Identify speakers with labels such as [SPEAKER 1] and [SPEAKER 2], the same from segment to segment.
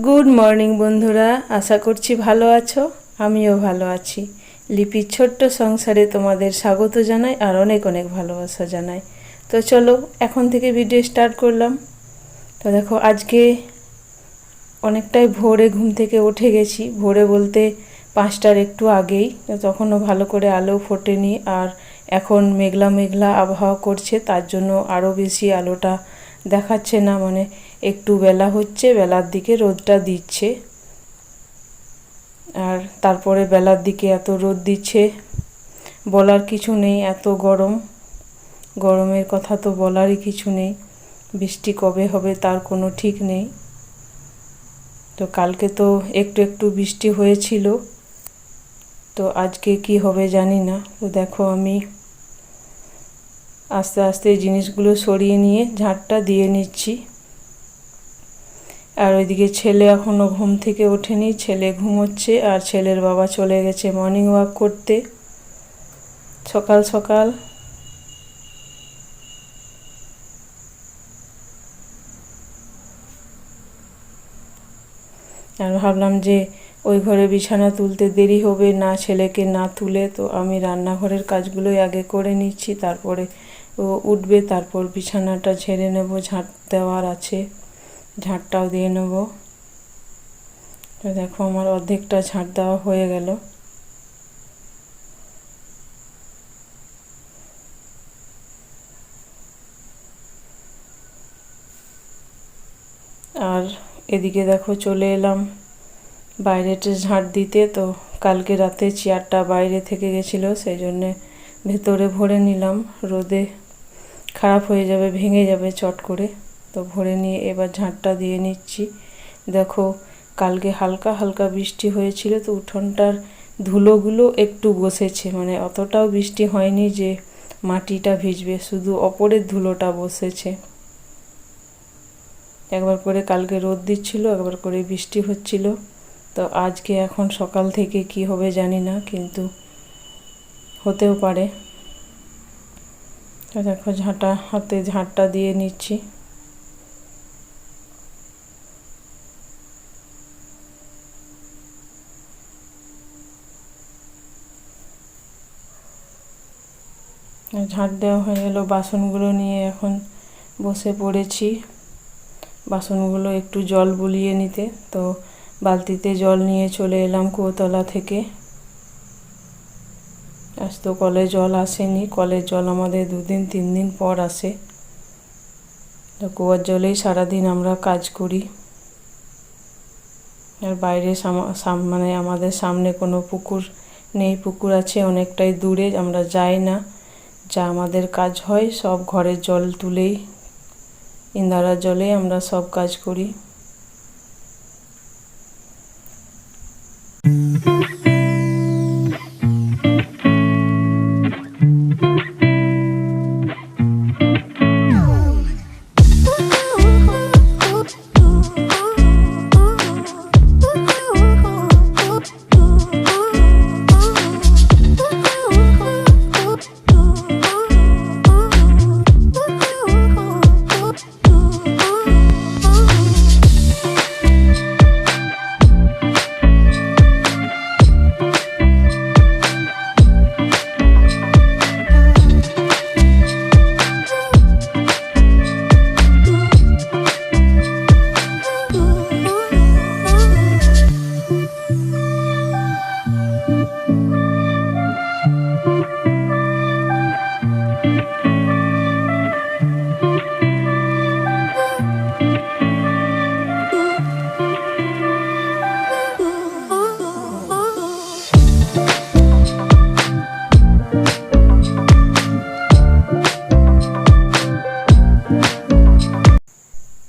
[SPEAKER 1] Good morning বন্ধুরা, আশা করছি ভালো আছো। আমিও ভালো আছি। লিপির ছোট্ট সংসারে তোমাদের স্বাগত জানাই আর অনেক অনেক ভালোবাসা জানাই। তো চলো এখন থেকে ভিডিও স্টার্ট করলাম। তো দেখো আজকে অনেকটাই ভোরে ঘুম থেকে উঠে গেছি। ভোরে বলতে 5টার একটু আগেই, তখনও ভালো করে আলো ফোটেনি। আর এখন মেঘলা মেঘলা আবহাওয়া করছে, তার জন্য আরও বেশি আলোটা দেখাচ্ছে না, মানে একটু বেলা হচ্ছে, বেলার দিকে রোদটা দিচ্ছে। আর তারপরে বেলার দিকে এত রোদ দিচ্ছে বলার কিছু নেই, এত গরম। গরমের কথা তো বলারই কিছু নেই। বৃষ্টি কবে হবে তার কোনো ঠিক নেই। তো কালকে তো একটু একটু বৃষ্টি হয়েছিল, তো আজকে কি হবে জানি না। তো দেখো আমি আস্তে আস্তে জিনিসগুলো সরিয়ে নিয়ে ঝাঁটটা দিয়ে নিচ্ছি। আর ওইদিকে ছেলে এখনও ঘুম থেকে ওঠেনি, ছেলে ঘুমোচ্ছে। আর ছেলের বাবা চলে গেছে মর্নিং ওয়াক করতে সকাল সকাল। আর ভাবলাম যে ওই ঘরে বিছানা তুলতে দেরি হবে না, ছেলেকে না তুলে তো আমি রান্নাঘরের কাজগুলোই আগে করে নিচ্ছি, তারপরে ও উঠবে, তারপর বিছানাটা ঝেড়ে নেব, ঝাঁট দেওয়ার আছে, ঝাঁটটাও দিয়ে নেব। তো দেখো আমার অর্ধেকটা ঝাঁট দেওয়া হয়ে গেল। আর এদিকে দেখো চলে এলাম বাইরেটা ঝাঁট দিতে। তো কালকে রাতে চেয়ারটা বাইরে থেকে গেছিলো, সেই জন্যে ভেতরে ভরে নিলাম। রোদে খারাপ হয়ে যাবে, ভেঙে যাবে চট করে। তো ভরে নিয়ে এবার ঝাঁটটা দিয়ে নিচ্ছি। দেখো কালকে হালকা হালকা বৃষ্টি হয়েছিল, তো উঠোনটার ধুলোগুলো একটু বসেছে, মানে অতটাও বৃষ্টি হয়নি যে মাটিটা ভিজবে, শুধু ওপরের ধুলোটা বসেছে। একবার করে কালকে রোদ দিচ্ছিল, একবার করে বৃষ্টি হচ্ছিল। তো আজকে এখন সকাল থেকে কি হবে জানি না, কিন্তু হতেও পারে। তো দেখো হাতে ঝাঁটটা দিয়ে নিচ্ছি। ঝাঁট দেওয়া হয়ে গেল, বাসনগুলো নিয়ে এখন বসে পড়েছি বাসনগুলো একটু জল বুলিয়ে নিতে। তো বালতিতে জল নিয়ে চলে এলাম কুয়োতলা থেকে। আজ তো কলে জল আসেনি, কলের জল আমাদের 2-3 দিন পর আসে। তো কুয়োর জলেই সারাদিন আমরা কাজ করি। আর বাইরে মানে আমাদের সামনে কোনো পুকুর নেই, পুকুর আছে অনেকটাই দূরে, আমরা যাই না। যা আমাদের কাজ হয় সব ঘরের জল তুলেই, ইন্দারার জলে আমরা সব কাজ করি।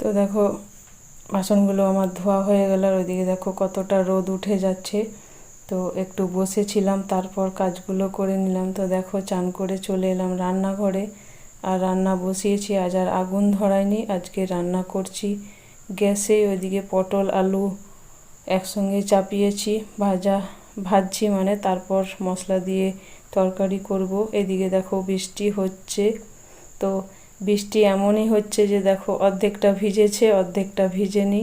[SPEAKER 1] তো দেখো বাসনগুলো আমার ধোয়া হয়ে গেল। আর ওইদিকে দেখো কতটা রোদ উঠে যাচ্ছে। তো একটু বসেছিলাম, তারপর কাজগুলো করে নিলাম। তো দেখো চান করে চলে এলাম রান্নাঘরে, আর রান্না বসিয়েছি। আজ আর আগুন ধরায়নি, আজকে রান্না করছি গ্যাসে। ওইদিকে পটল আলু একসঙ্গে চাপিয়েছি, ভাজছি, মানে তারপর মশলা দিয়ে তরকারি করব। এদিকে দেখো বৃষ্টি হচ্ছে। তো বৃষ্টি এমনই হচ্ছে যে দেখো অর্ধেকটা ভিজেছে, অর্ধেকটা ভিজেনি।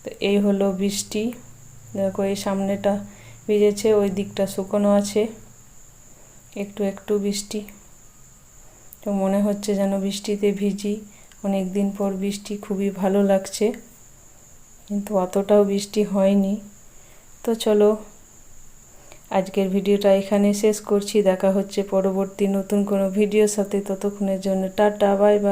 [SPEAKER 1] তো এই হলো বৃষ্টি, দেখো এই সামনেটা ভিজেছে, ওই দিকটা শুকনো আছে, একটু একটু বৃষ্টি। তো মনে হচ্ছে যেন বৃষ্টিতে ভিজি, অনেক দিন পর বৃষ্টি, খুবই ভালো লাগছে, কিন্তু অতটাও বৃষ্টি হয়নি। তো চলো আজকের ভিডিওটা এখানে শেষ করছি, দেখা হচ্ছে পরবর্তী নতুন কোনো ভিডিওর সাথে, ততক্ষণের জন্য টাটা, বাই বাই।